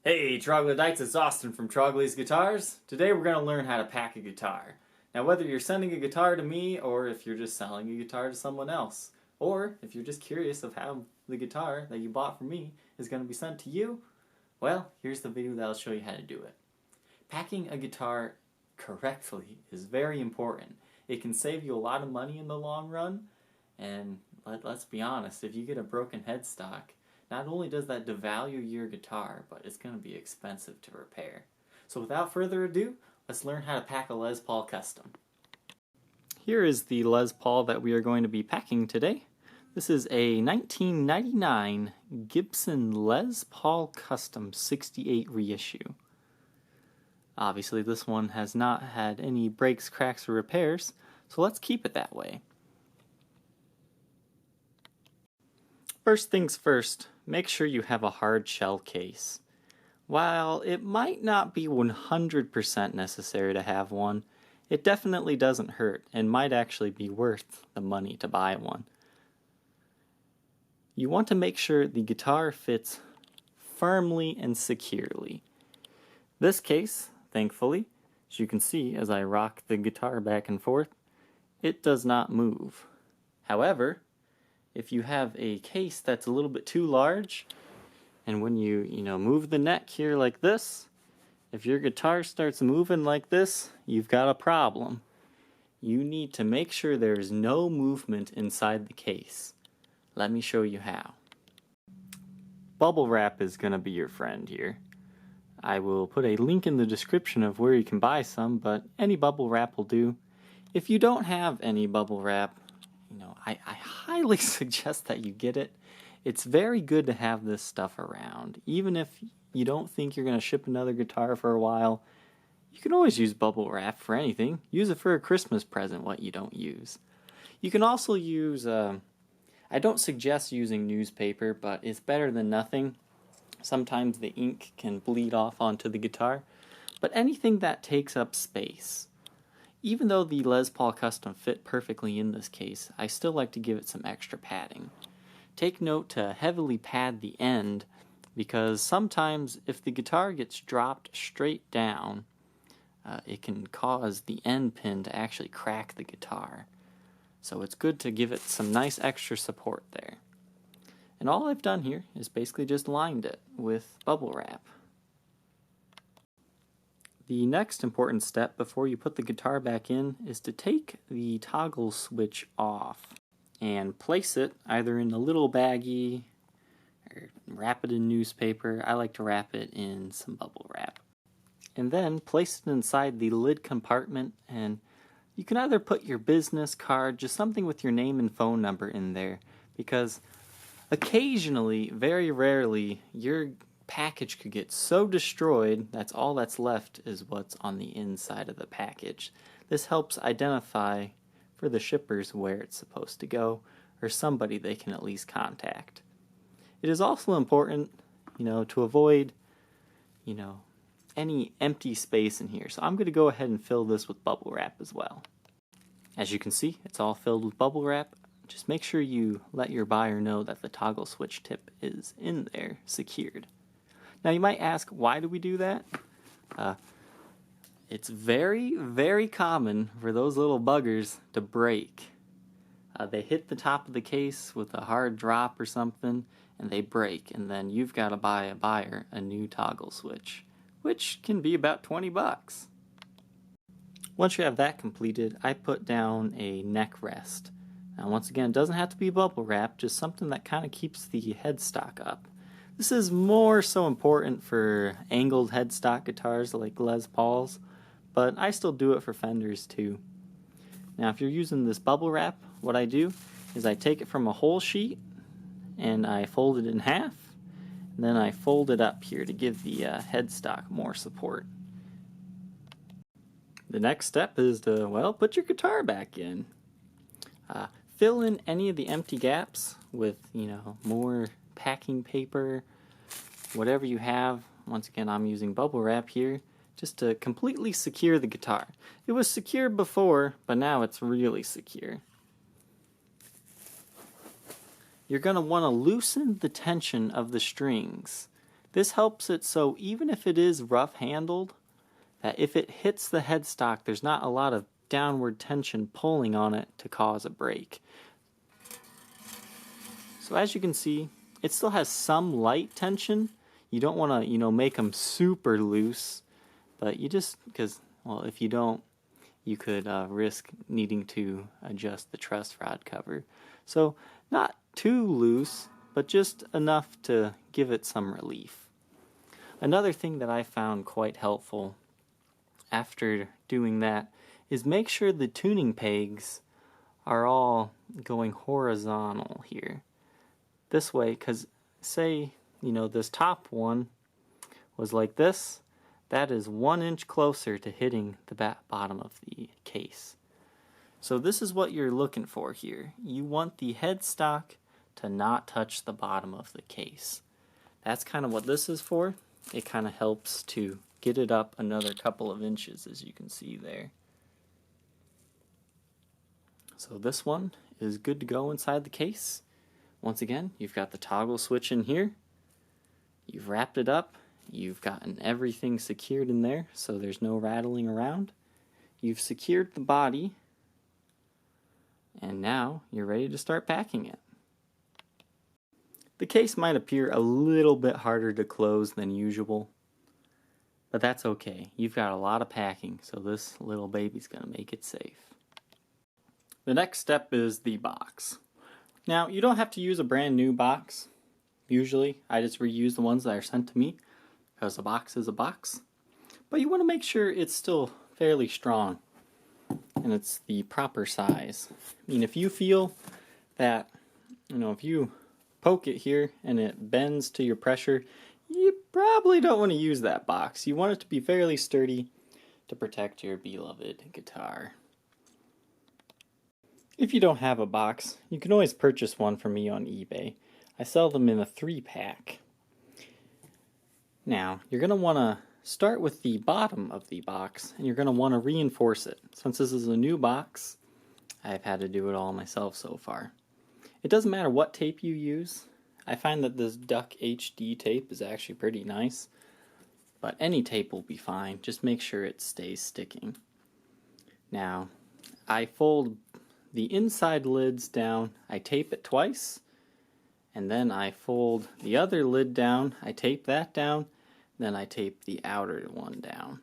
Hey Troglodytes, it's Austin from Trogly's Guitars. Today we're going to learn how to pack a guitar. Now whether you're sending a guitar to me or if you're just selling a guitar to someone else, or if you're just curious of how the guitar that you bought from me is going to be sent to you, well, here's the video that'll show you how to do it. Packing a guitar correctly is very important. It can save you a lot of money in the long run, and let's be honest, if you get a broken headstock, not only does that devalue your guitar, but it's going to be expensive to repair. So without further ado, let's learn how to pack a Les Paul Custom. Here is the Les Paul that we are going to be packing today. This is a 1999 Gibson Les Paul Custom 68 reissue. Obviously this one has not had any breaks, cracks, or repairs, so let's keep it that way. First things first, make sure you have a hard shell case. While it might not be 100% necessary to have one, it definitely doesn't hurt and might actually be worth the money to buy one. You want to make sure the guitar fits firmly and securely. This case, thankfully, as you can see as I rock the guitar back and forth, it does not move. However, if you have a case that's a little bit too large, and when you move the neck here like this, if your guitar starts moving like this, you've got a problem. You need to make sure there's no movement inside the case. Let me show you how. Bubble wrap is going to be your friend here. I will put a link in the description of where you can buy some, but any bubble wrap will do. If you don't have any bubble wrap, I highly suggest that you get it. It's very good to have this stuff around. Even if you don't think you're going to ship another guitar for a while, you can always use bubble wrap for anything. Use it for a Christmas present, what you don't use. You can also use, I don't suggest using newspaper, but it's better than nothing. Sometimes the ink can bleed off onto the guitar, but anything that takes up space. Even though the Les Paul Custom fit perfectly in this case, I still like to give it some extra padding. Take note to heavily pad the end, because sometimes if the guitar gets dropped straight down, it can cause the end pin to actually crack the guitar. So it's good to give it some nice extra support there. And all I've done here is basically just lined it with bubble wrap. The next important step before you put the guitar back in is to take the toggle switch off and place it either in a little baggie or wrap it in newspaper. I like to wrap it in some bubble wrap. And then place it inside the lid compartment, and you can either put your business card, just something with your name and phone number in there, because occasionally, very rarely, your package could get so destroyed that's all that's left is what's on the inside of the package. This helps identify for the shippers where it's supposed to go, or somebody they can at least contact. It is also important, to avoid, any empty space in here. So I'm going to go ahead and fill this with bubble wrap as well. As you can see, it's all filled with bubble wrap. Just make sure you let your buyer know that the toggle switch tip is in there, secured. Now you might ask, why do we do that? It's very, very common for those little buggers to break. They hit the top of the case with a hard drop or something, and they break, and then you've got to buy a buyer a new toggle switch, which can be about 20 bucks. Once you have that completed, I put down a neck rest. Now once again, it doesn't have to be bubble wrap, just something that kind of keeps the headstock up. This is more so important for angled headstock guitars like Les Pauls, but I still do it for Fenders too. Now if you're using this bubble wrap, what I do is I take it from a whole sheet and I fold it in half, and then I fold it up here to give the headstock more support. The next step is to, put your guitar back in. Fill in any of the empty gaps with, more packing paper, whatever you have. Once again, I'm using bubble wrap here just to completely secure the guitar. It was secure before, but now it's really secure. You're going to want to loosen the tension of the strings. This helps it so even if it is rough handled, that if it hits the headstock, there's not a lot of downward tension pulling on it to cause a break. So as you can see, it still has some light tension. You don't want to, make them super loose, but you just, because, well, if you don't, you could risk needing to adjust the truss rod cover. So not too loose, but just enough to give it some relief. Another thing that I found quite helpful after doing that is make sure the tuning pegs are all going horizontal here. This way, because say, this top one was like this, that is 1 inch closer to hitting the bottom of the case. So this is what you're looking for here. You want the headstock to not touch the bottom of the case. That's kind of what this is for. It kind of helps to get it up another couple of inches, as you can see there. So this one is good to go inside the case. Once again, you've got the toggle switch in here. You've wrapped it up. You've gotten everything secured in there so there's no rattling around. You've secured the body, and now you're ready to start packing it. The case might appear a little bit harder to close than usual, but that's okay. You've got a lot of packing, so this little baby's going to make it safe. The next step is the box. Now, you don't have to use a brand new box. Usually, I just reuse the ones that are sent to me, because a box is a box. But you want to make sure it's still fairly strong and it's the proper size. I mean, if you feel that, if you poke it here and it bends to your pressure, you probably don't want to use that box. You want it to be fairly sturdy to protect your beloved guitar. If you don't have a box, you can always purchase one from me on eBay. I sell them in a 3-pack. Now, you're going to want to start with the bottom of the box, and you're going to want to reinforce it. Since this is a new box, I've had to do it all myself so far. It doesn't matter what tape you use. I find that this Duck HD tape is actually pretty nice, but any tape will be fine. Just make sure it stays sticking. Now, I fold the inside lids down, I tape it twice, and then I fold the other lid down, I tape that down, then I tape the outer one down.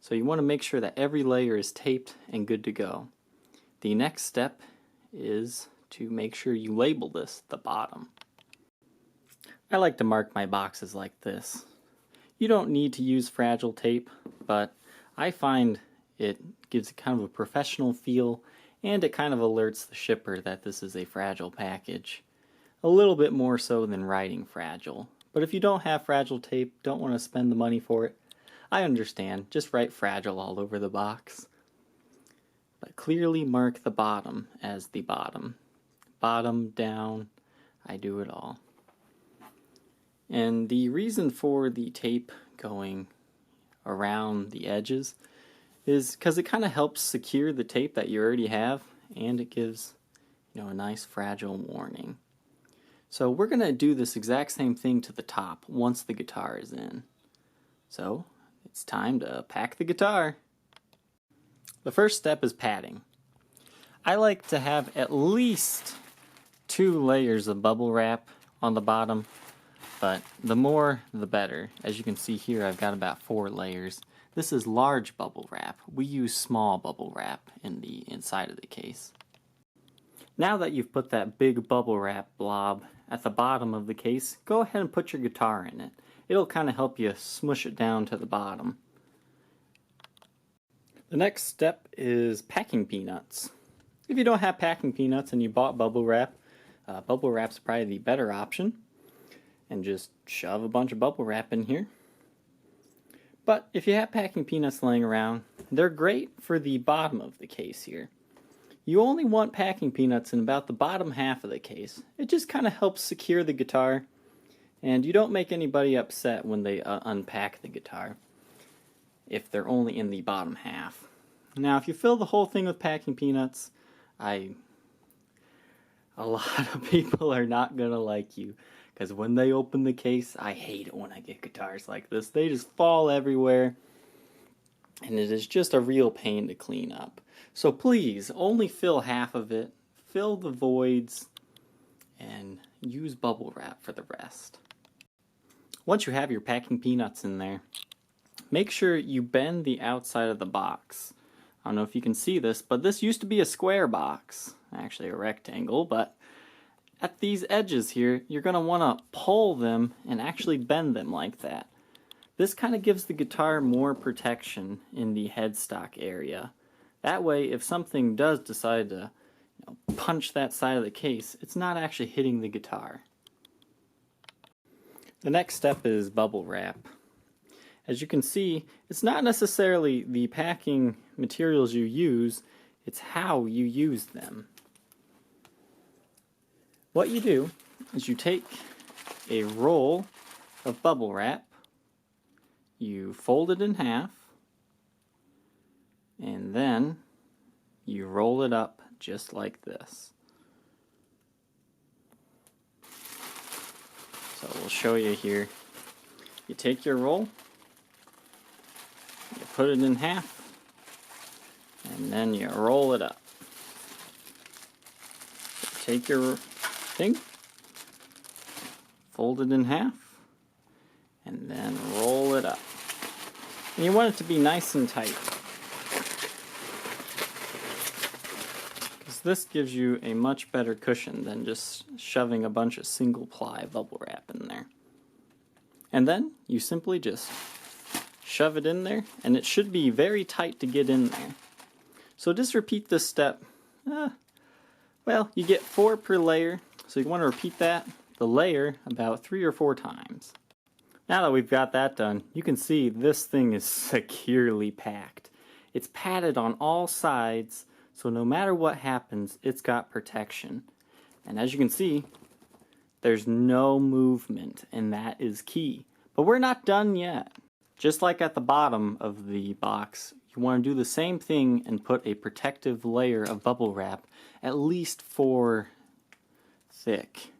So you want to make sure that every layer is taped and good to go. The next step is to make sure you label this, the bottom. I like to mark my boxes like this. You don't need to use fragile tape, but I find it gives kind of a professional feel, and it kind of alerts the shipper that this is a fragile package. A little bit more so than writing fragile. But if you don't have fragile tape, don't want to spend the money for it, I understand. Just write fragile all over the box. But clearly mark the bottom as the bottom. Bottom, down, I do it all. And the reason for the tape going around the edges is because it kind of helps secure the tape that you already have, and it gives, a nice fragile warning. So we're going to do this exact same thing to the top once the guitar is in. So it's time to pack the guitar. The first step is padding. I like to have at least 2 layers of bubble wrap on the bottom, but the more the better. As you can see here, I've got about 4 layers. This is large bubble wrap. We use small bubble wrap in the inside of the case. Now that you've put that big bubble wrap blob at the bottom of the case, go ahead and put your guitar in it. It'll kind of help you smush it down to the bottom. The next step is packing peanuts. If you don't have packing peanuts and you bought bubble wrap's probably the better option. And just shove a bunch of bubble wrap in here. But if you have packing peanuts laying around, they're great for the bottom of the case here. You only want packing peanuts in about the bottom half of the case. It just kind of helps secure the guitar, and you don't make anybody upset when they unpack the guitar if they're only in the bottom half. Now, if you fill the whole thing with packing peanuts, a lot of people are not going to like you, because when they open the case, I hate it when I get guitars like this. They just fall everywhere, and it is just a real pain to clean up. So please, only fill half of it, fill the voids, and use bubble wrap for the rest. Once you have your packing peanuts in there, make sure you bend the outside of the box. I don't know if you can see this, but this used to be a square box, actually a rectangle, but at these edges here, you're going to want to pull them and actually bend them like that. This kind of gives the guitar more protection in the headstock area. That way, if something does decide to punch that side of the case, it's not actually hitting the guitar. The next step is bubble wrap. As you can see, it's not necessarily the packing materials you use, it's how you use them. What you do is you take a roll of bubble wrap, you fold it in half, and then you roll it up just like this. So we'll show you here. You take your roll, you put it in half, and then you roll it up. Take your thing, fold it in half, and then roll it up. And you want it to be nice and tight, because this gives you a much better cushion than just shoving a bunch of single ply bubble wrap in there. And then you simply just shove it in there, and it should be very tight to get in there. So just repeat this step. Well, you get 4 per layer, so you want to repeat the layer about 3 or 4 times. Now that we've got that done, you can see this thing is securely packed. It's padded on all sides, so no matter what happens, it's got protection. And as you can see, there's no movement, and that is key. But we're not done yet. Just like at the bottom of the box, you want to do the same thing and put a protective layer of bubble wrap, at least 4 thick,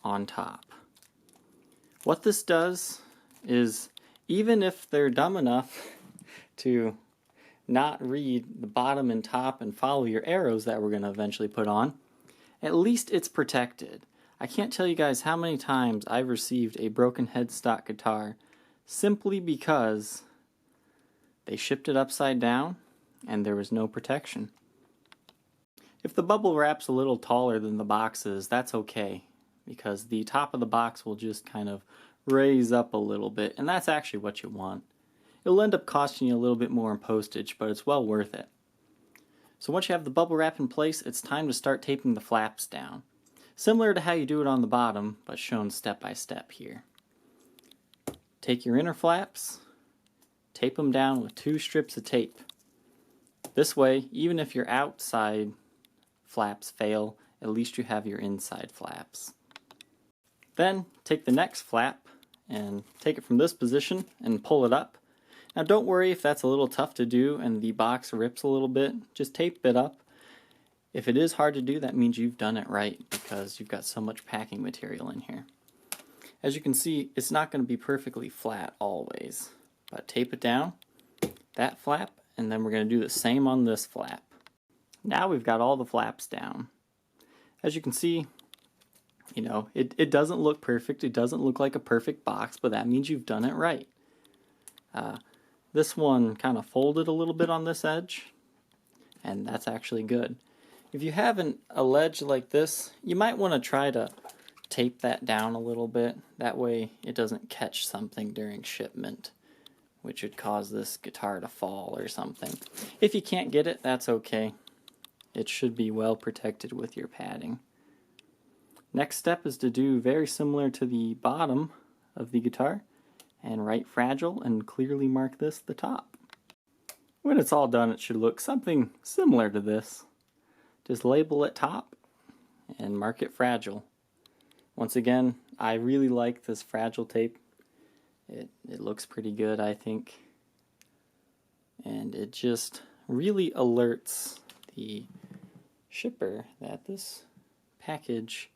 on top. What this does is, even if they're dumb enough to not read the bottom and top and follow your arrows that we're going to eventually put on, at least it's protected. I can't tell you guys how many times I've received a broken headstock guitar simply because they shipped it upside down and there was no protection. If the bubble wrap's a little taller than the box is, that's okay, because the top of the box will just kind of raise up a little bit, and that's actually what you want. It'll end up costing you a little bit more in postage, but it's well worth it. So once you have the bubble wrap in place, it's time to start taping the flaps down. Similar to how you do it on the bottom, but shown step by step here. Take your inner flaps, tape them down with 2 strips of tape. This way, even if your outside flaps fail, at least you have your inside flaps. Then take the next flap and take it from this position and pull it up. Now don't worry if that's a little tough to do and the box rips a little bit, just tape it up. If it is hard to do, that means you've done it right, because you've got so much packing material in here. As you can see, it's not going to be perfectly flat always, but tape it down, that flap, and then we're going to do the same on this flap. Now we've got all the flaps down. As you can see, it doesn't look perfect, it doesn't look like a perfect box, but that means you've done it right. This one kind of folded a little bit on this edge, and that's actually good. If you have a ledge like this, you might want to try to tape that down a little bit. That way it doesn't catch something during shipment, which would cause this guitar to fall or something. If you can't get it, that's okay. It should be well protected with your padding. Next step is to do very similar to the bottom of the guitar, and write fragile and clearly mark this the top. When it's all done, it should look something similar to this. Just label it top and mark it fragile. Once again, I really like this fragile tape. It looks pretty good, I think. And it just really alerts the shipper that this package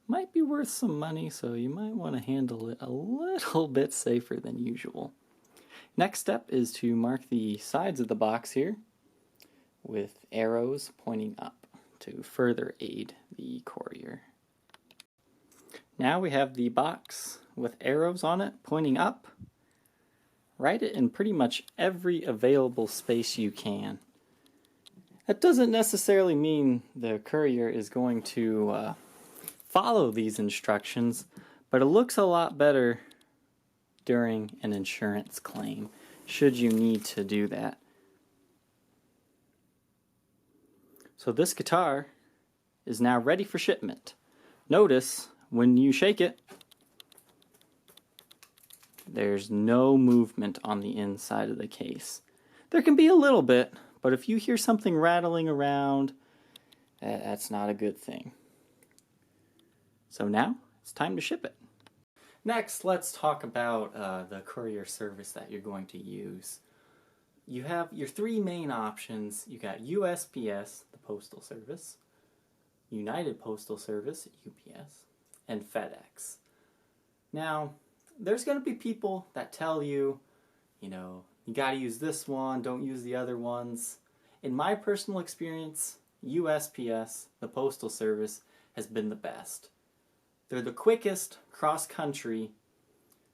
might be worth some money, so you might want to handle it a little bit safer than usual. Next step is to mark the sides of the box here with arrows pointing up to further aid the courier. Now we have the box with arrows on it pointing up. Write it in pretty much every available space you can. That doesn't necessarily mean the courier is going to follow these instructions, but it looks a lot better during an insurance claim, should you need to do that. So this guitar is now ready for shipment. Notice when you shake it, there's no movement on the inside of the case. There can be a little bit, but if you hear something rattling around, that's not a good thing. So now it's time to ship it. Next, let's talk about the courier service that you're going to use. You have your three main options. You got USPS, the postal service, United Postal Service, UPS, and FedEx. Now, there's going to be people that tell you, you got to use this one, don't use the other ones. In my personal experience, USPS, the postal service, has been the best. They're the quickest cross-country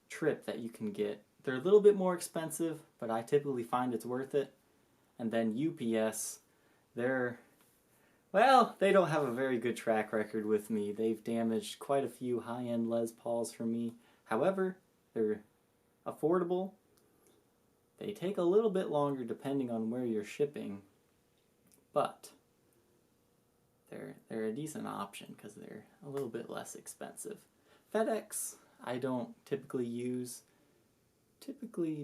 trip that you can get. They're a little bit more expensive, but I typically find it's worth it. And then UPS, they don't have a very good track record with me. They've damaged quite a few high-end Les Pauls for me. However, they're affordable. They take a little bit longer depending on where you're shipping, but they're a decent option because they're a little bit less expensive. FedEx, I don't typically use,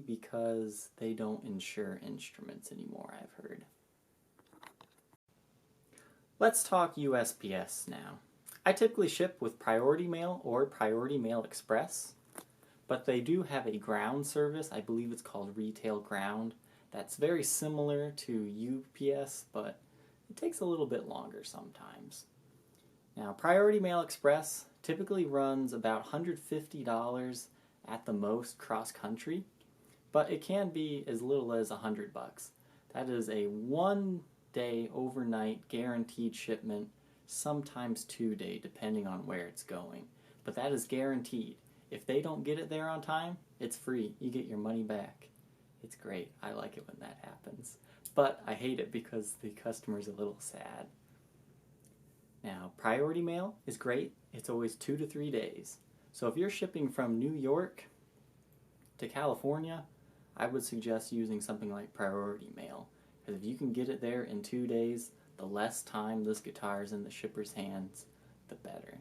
because they don't insure instruments anymore, I've heard. Let's talk USPS now. I typically ship with Priority Mail or Priority Mail Express, but they do have a ground service. I believe it's called Retail Ground. That's very similar to UPS, but it takes a little bit longer sometimes. Now, Priority Mail Express typically runs about $150 at the most cross-country, but it can be as little as $100. That is a 1-day overnight guaranteed shipment, sometimes 2-day depending on where it's going. But that is guaranteed. If they don't get it there on time, it's free. You get your money back. It's great. I like it when that happens. But I hate it because the customer's a little sad. Now, Priority Mail is great. It's always 2 to 3 days. So if you're shipping from New York to California, I would suggest using something like Priority Mail. Because if you can get it there in 2 days, the less time this guitar is in the shipper's hands, the better.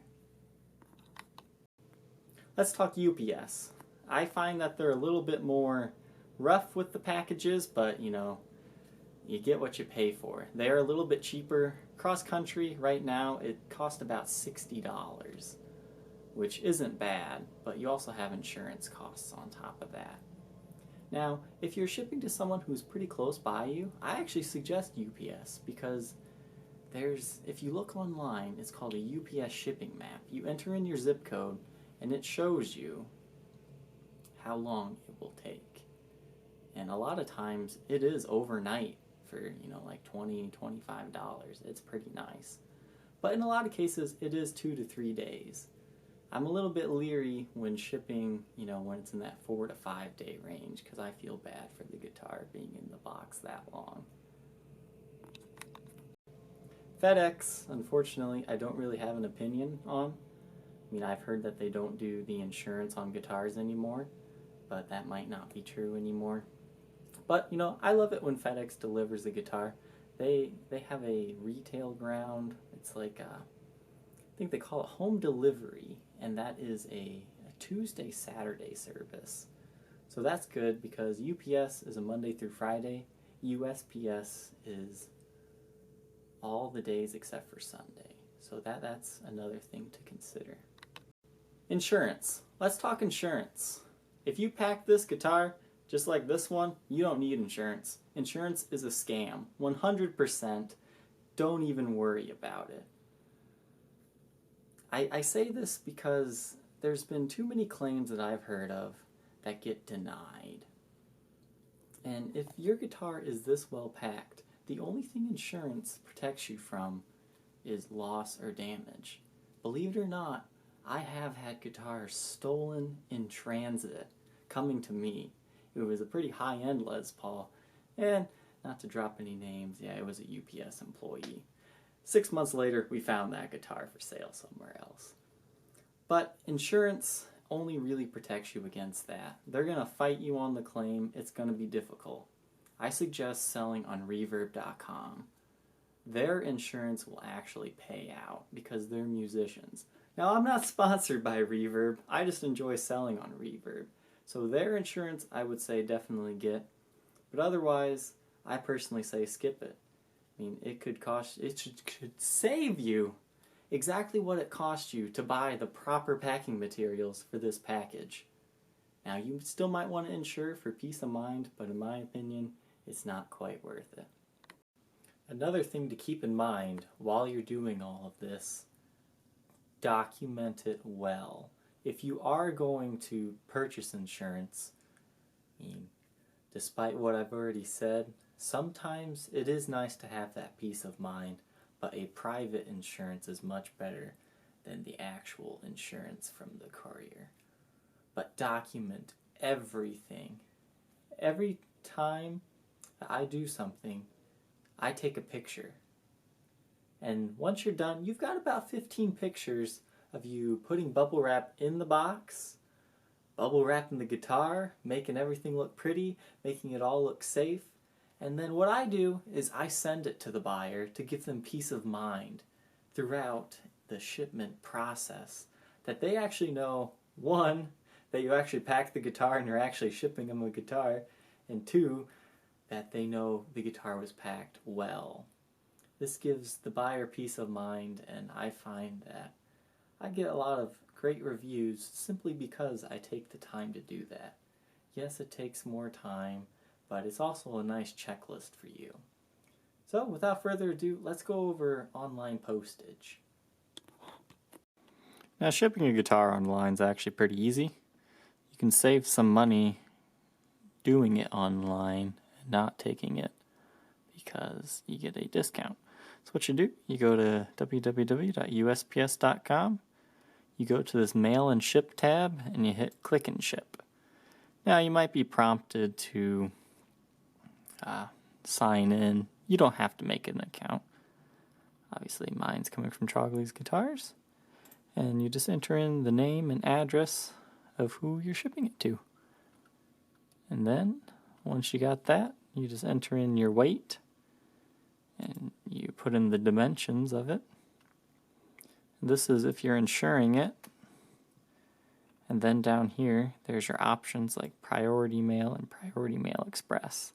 Let's talk UPS. I find that they're a little bit more rough with the packages, but you get what you pay for. They're a little bit cheaper. Cross-country, right now, it costs about $60, which isn't bad, but you also have insurance costs on top of that. Now, if you're shipping to someone who's pretty close by you, I actually suggest UPS because if you look online, it's called a UPS shipping map. You enter in your zip code, and it shows you how long it will take. And a lot of times, it is overnight for, like $20, $25. It's pretty nice. But in a lot of cases, it is 2 to 3 days. I'm a little bit leery when shipping, when it's in that 4 to 5 day range, because I feel bad for the guitar being in the box that long. FedEx, unfortunately, I don't really have an opinion on. I've heard that they don't do the insurance on guitars anymore, but that might not be true anymore. But, I love it when FedEx delivers a guitar. They have a retail ground. It's like, I think they call it home delivery, and that is a Tuesday, Saturday service. So that's good because UPS is a Monday through Friday. USPS is all the days except for Sunday. So that's another thing to consider. Insurance. Let's talk insurance. If you pack this guitar just like this one, you don't need insurance. Insurance is a scam. 100%. Don't even worry about it. I say this because there's been too many claims that I've heard of that get denied. And if your guitar is this well packed, the only thing insurance protects you from is loss or damage. Believe it or not, I have had guitars stolen in transit coming to me. It was a pretty high-end Les Paul, and not to drop any names, yeah, it was a UPS employee. 6 months later, we found that guitar for sale somewhere else. But insurance only really protects you against that. They're going to fight you on the claim. It's going to be difficult. I suggest selling on Reverb.com. Their insurance will actually pay out because they're musicians. Now, I'm not sponsored by Reverb. I just enjoy selling on Reverb. So their insurance, I would say definitely get. But otherwise, I personally say skip it. I mean, it could save you exactly what it cost you to buy the proper packing materials for this package. Now, you still might want to insure for peace of mind, but in my opinion, it's not quite worth it. Another thing to keep in mind while you're doing all of this, document it well. If you are going to purchase insurance, I mean, despite what I've already said, sometimes it is nice to have that peace of mind, but a private insurance is much better than the actual insurance from the courier. But document everything. Every time I do something, I take a picture. And once you're done, you've got about 15 pictures of you putting bubble wrap in the box, bubble wrapping the guitar, making everything look pretty, making it all look safe. And then what I do is I send it to the buyer to give them peace of mind throughout the shipment process. That they actually know, one, that you actually packed the guitar and you're actually shipping them a guitar, and two, that they know the guitar was packed well. This gives the buyer peace of mind, and I find that I get a lot of great reviews simply because I take the time to do that. Yes, it takes more time, but it's also a nice checklist for you. So without further ado, let's go over online postage. Now, shipping a guitar online is actually pretty easy. You can save some money doing it online and not taking it because you get a discount. So what you do, you go to www.usps.com, you go to this mail and ship tab, and you hit click and ship. Now you might be prompted to sign in. You don't have to make an account. Obviously mine's coming from Trogly's Guitars. And you just enter in the name and address of who you're shipping it to. And then, once you got that, you just enter in your weight, and you put in the dimensions of it. This is if you're insuring it. And then down here, there's your options like Priority Mail and Priority Mail Express.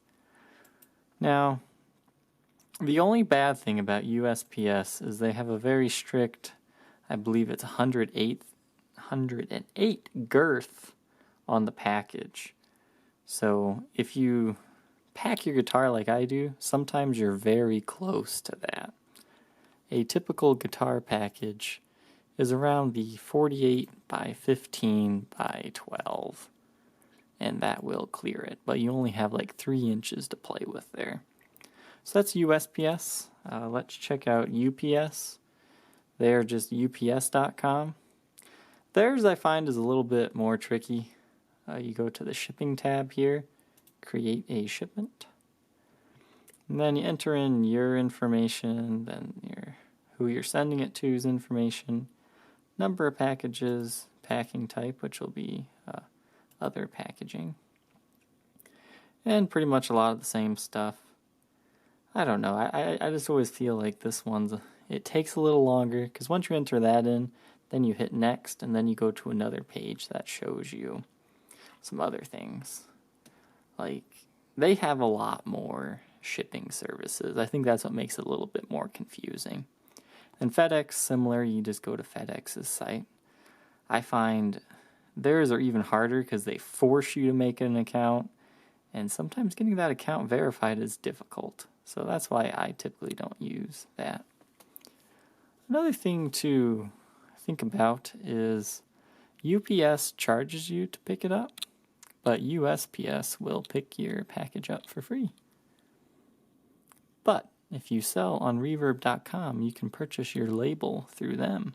Now, the only bad thing about USPS is they have a very strict, I believe it's 108 girth on the package. So if you pack your guitar like I do, sometimes you're very close to that. A typical guitar package is around the 48 by 15 by 12, and that will clear it, but you only have like 3 inches to play with there. So that's USPS. Let's check out UPS. They're just ups.com. Theirs I find is a little bit more tricky. You go to the shipping tab here, create a shipment, and then you enter in your information, then who you're sending it to's information, number of packages, packing type, which will be other packaging, and pretty much a lot of the same stuff. I don't know, I just always feel like this one's, it takes a little longer, because once you enter that in, then you hit next, and then you go to another page that shows you some other things. Like, they have a lot more shipping services. I think that's what makes it a little bit more confusing. And FedEx, similar, you just go to FedEx's site. I find theirs are even harder because they force you to make an account, and sometimes getting that account verified is difficult. So that's why I typically don't use that. Another thing to think about is UPS charges you to pick it up, but USPS will pick your package up for free. But if you sell on Reverb.com, you can purchase your label through them.